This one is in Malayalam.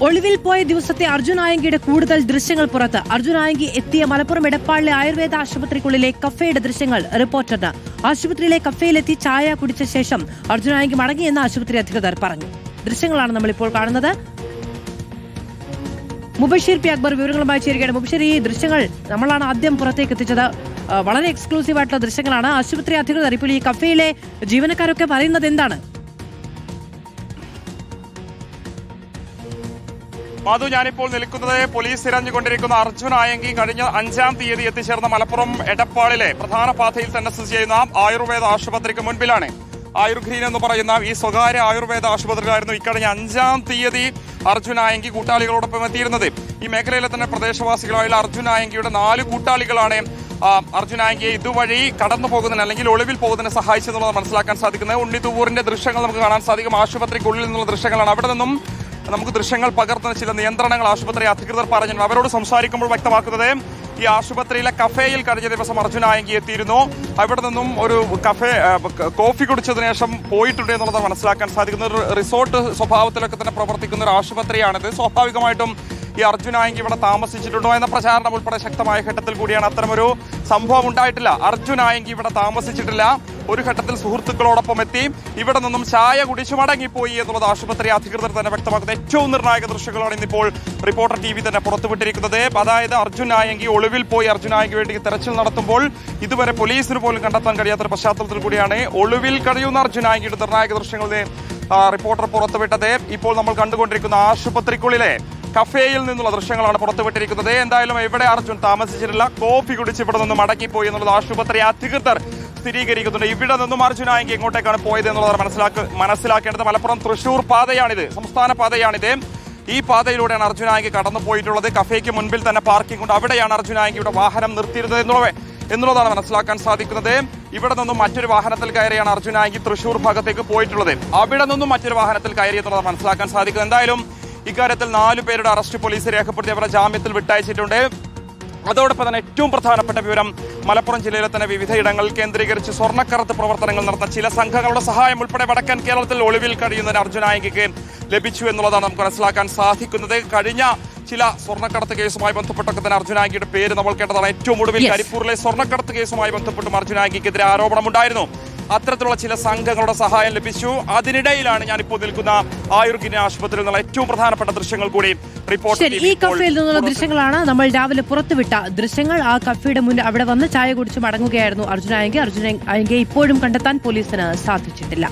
ഒളിവിൽ പോയ ദിവസത്തെ അർജുൻ ആയങ്കിയുടെ കൂടുതൽ ദൃശ്യങ്ങൾ പുറത്ത്. അർജുൻ ആയങ്കി എത്തിയ മലപ്പുറം എടപ്പാളിലെ ആയുർവേദ ആശുപത്രിക്കുള്ളിലെ കഫേയുടെ ദൃശ്യങ്ങൾ റിപ്പോർട്ടറിന്. ആശുപത്രിയിലെ കഫേയിലെത്തി ചായ കുടിച്ച ശേഷം അർജുൻ ആയങ്കി മടങ്ങിയെന്ന് ആശുപത്രി അധികൃതർ പറഞ്ഞു. ദൃശ്യങ്ങളാണ് നമ്മളിപ്പോൾ കാണുന്നത്. മുബഷീർ പി അക്ബർ വിവരങ്ങളുമായി ചേരുകയാണ്. മുബഷീർ, ഈ ദൃശ്യങ്ങൾ നമ്മളാണ് ആദ്യം പുറത്തേക്ക് എത്തിച്ചത്. വളരെ എക്സ്ക്ലൂസീവ് ആയിട്ടുള്ള ദൃശ്യങ്ങളാണ്. ആശുപത്രി അധികൃതർ ഇപ്പോൾ ഈ കഫേയിലെ ജീവനക്കാരൊക്കെ പറയുന്നത് എന്താണ്? മാധു, ഞാനിപ്പോൾ നിൽക്കുന്നത് പോലീസ് തിരഞ്ഞുകൊണ്ടിരിക്കുന്ന അർജുൻ ആയങ്കി കഴിഞ്ഞ 5-ാം തീയതി എത്തിച്ചേർന്ന മലപ്പുറം എടപ്പാളിലെ പ്രധാന പാതയിൽ തന്നെ സ്ഥിതി ചെയ്യുന്ന ആയുർവേദ ആശുപത്രിക്ക് മുൻപിലാണ്. ആയുർഗ്രീൻ എന്ന് പറയുന്ന ഈ സ്വകാര്യ ആയുർവേദ ആശുപത്രിയിലായിരുന്നു ഇക്കഴിഞ്ഞ 5-ാം തീയതി അർജുൻ ആയങ്കി കൂട്ടാളികളോടൊപ്പം എത്തിയിരുന്നത്. ഈ മേഖലയിലെ തന്നെ പ്രദേശവാസികളായുള്ള അർജുൻ ആയങ്കിയുടെ 4 കൂട്ടാളികളാണ് അർജുൻ ആയങ്കിയെ ഇതുവഴി കടന്നു പോകുന്നതിന് അല്ലെങ്കിൽ ഒളിവിൽ പോകുന്നതിന് സഹായിച്ചെന്നുള്ളത് മനസ്സിലാക്കാൻ സാധിക്കുന്നത്. ഉണ്ണിത്തൂവൂരിന്റെ ദൃശ്യങ്ങൾ നമുക്ക് കാണാൻ സാധിക്കും. ആശുപത്രിക്കുള്ളിൽ നിന്നുള്ള ദൃശ്യങ്ങളാണ്. അവിടെ നിന്നും നമുക്ക് ദൃശ്യങ്ങൾ പകർത്തുന്ന ചില നിയന്ത്രണങ്ങൾ ആശുപത്രി അധികൃതർ പറഞ്ഞു. അവരോട് സംസാരിക്കുമ്പോൾ വ്യക്തമാക്കുന്നത് ഈ ആശുപത്രിയിലെ കഫേയിൽ കഴിഞ്ഞ ദിവസം അർജുൻ ആയങ്കി എത്തിയിരുന്നു. അവിടെ നിന്നും ഒരു കോഫി കുടിച്ചതിന് ശേഷം പോയിട്ടുണ്ട് എന്നുള്ളത് മനസ്സിലാക്കാൻ സാധിക്കുന്ന ഒരു റിസോർട്ട് സ്വഭാവത്തിലൊക്കെ തന്നെ പ്രവർത്തിക്കുന്ന ഒരു ആശുപത്രിയാണിത്. സ്വാഭാവികമായിട്ടും ഈ അർജുൻ ആയങ്കി ഇവിടെ താമസിച്ചിട്ടുണ്ടോ എന്ന പ്രചാരണം ഉൾപ്പെടെ ശക്തമായ ഘട്ടത്തിൽ കൂടിയാണ് അത്തരമൊരു സംഭവം ഉണ്ടായിട്ടില്ല. അർജുൻ ആയങ്കി ഇവിടെ താമസിച്ചിട്ടില്ല. ഒരു ഘട്ടത്തിൽ സുഹൃത്തുക്കളോടൊപ്പം എത്തി ഇവിടെ നിന്നും ചായ കുടിച്ചു മടങ്ങിപ്പോയി എന്നുള്ളത് ആശുപത്രി അധികൃതർ തന്നെ വ്യക്തമാക്കുന്ന ഏറ്റവും നിർണായക ദൃശ്യങ്ങളാണ് ഇന്നിപ്പോൾ റിപ്പോർട്ടർ TV തന്നെ പുറത്തുവിട്ടിരിക്കുന്നത്. അതായത് അർജുൻ ആയങ്കി ഒളിവിൽ പോയി അർജുൻ ആയങ്കി വേണ്ടി തെരച്ചിൽ നടത്തുമ്പോൾ ഇതുവരെ പോലീസിന് പോലും കണ്ടെത്താൻ കഴിയാത്തൊരു പശ്ചാത്തലത്തിൽ കൂടിയാണ് ഒളിവിൽ കഴിയുന്ന അർജുൻ ആയങ്കിയുടെ നിർണായക ദൃശ്യങ്ങളുടെ റിപ്പോർട്ടർ പുറത്തുവിട്ടത്. ഇപ്പോൾ നമ്മൾ കണ്ടുകൊണ്ടിരിക്കുന്ന ആശുപത്രിക്കുള്ളിലെ കഫേയിൽ നിന്നുള്ള ദൃശ്യങ്ങളാണ് പുറത്തുവിട്ടിരിക്കുന്നത്. എന്തായാലും ഇവിടെ അർജുൻ താമസിച്ചിട്ടില്ല. കോഫി കുടിച്ച് ഇവിടെ നിന്ന് മടങ്ങിപ്പോയി എന്നുള്ളത് ആശുപത്രി അധികൃതർ സ്ഥിരീകരിക്കുന്നുണ്ട്. ഇവിടെ നിന്നും അർജുൻ ആയങ്കി എങ്ങോട്ടേക്കാണ് പോയത് എന്നുള്ളത് മനസ്സിലാക്കേണ്ടത്. മലപ്പുറം തൃശൂർ പാതയാണിത്, സംസ്ഥാന പാതയാണിത്. ഈ പാതയിലൂടെയാണ് അർജുൻ ആയങ്കി കടന്നു പോയിട്ടുള്ളത്. കഫേക്ക് മുൻപിൽ തന്നെ പാർക്കിംഗ് ഉണ്ട്. അവിടെയാണ് അർജുൻ ആയങ്കിയുടെ വാഹനം നിർത്തിയിരുന്നത് എന്നുള്ളതാണ് മനസ്സിലാക്കാൻ സാധിക്കുന്നത്. ഇവിടെ നിന്നും മറ്റൊരു വാഹനത്തിൽ കയറിയാണ് അർജുൻ ആയങ്കി തൃശൂർ ഭാഗത്തേക്ക് പോയിട്ടുള്ളത്. അവിടെ നിന്നും മറ്റൊരു വാഹനത്തിൽ കയറി എന്നുള്ളതാണ് മനസ്സിലാക്കാൻ സാധിക്കുന്നത്. എന്തായാലും ഇക്കാര്യത്തിൽ 4 പേരുടെ അറസ്റ്റ് പോലീസ് രേഖപ്പെടുത്തി അവരെ ജാമ്യത്തിൽ വിട്ടയച്ചിട്ടുണ്ട്. അതോടൊപ്പം തന്നെ ഏറ്റവും പ്രധാനപ്പെട്ട വിവരം, മലപ്പുറം ജില്ലയിലെ തന്നെ വിവിധയിടങ്ങളിൽ കേന്ദ്രീകരിച്ച് സ്വർണ്ണക്കടത്ത് പ്രവർത്തനങ്ങൾ നടത്തുന്ന ചില സംഘങ്ങളുടെ സഹായം ഉൾപ്പെടെ വടക്കൻ കേരളത്തിൽ ഒളിവിൽ കഴിയുന്ന അർജുൻ ആയങ്കിക്ക് ലഭിച്ചു എന്നുള്ളതാണ് നമുക്ക് മനസ്സിലാക്കാൻ സാധിക്കുന്നത്. കഴിഞ്ഞ ചില സ്വർണ്ണക്കടത്ത് കേസുമായി ബന്ധപ്പെട്ടൊക്കെ തന്നെ അർജുൻ ആയങ്കിയുടെ പേര് നമ്മൾ കേട്ടതാണ്. ഏറ്റവും ഒടുവിൽ കരിപ്പൂരിലെ സ്വർണ്ണക്കടത്ത് കേസുമായി ബന്ധപ്പെട്ടും അർജുൻ ആയങ്കിക്കെതിരെ ആരോപണമുണ്ടായിരുന്നു. അത്തരത്തിലുള്ള ചില സംഘങ്ങളുടെ സഹായം ലഭിച്ചു. അതിനിടയിലാണ് ഞാനിപ്പോൾ നിൽക്കുന്ന ആയുർഗ്രീൻ ആശുപത്രിയിൽ നിന്നുള്ള ഏറ്റവും പ്രധാനപ്പെട്ട ദൃശ്യങ്ങൾ കൂടി റിപ്പോർട്ട്. ഈ കഫേയിൽ നിന്നുള്ള ദൃശ്യങ്ങളാണ് നമ്മൾ രാവിലെ പുറത്തുവിട്ട ദൃശ്യങ്ങൾ. ആ കഫേയുടെ മുന്നിൽ അവിടെ വന്ന് ചായ കുടിച്ച് മടങ്ങുകയായിരുന്നു അർജുൻ ആയങ്കി. അർജുൻ ആയങ്കിയെ ഇപ്പോഴും കണ്ടെത്താൻ പോലീസിന് സാധിച്ചിട്ടില്ല.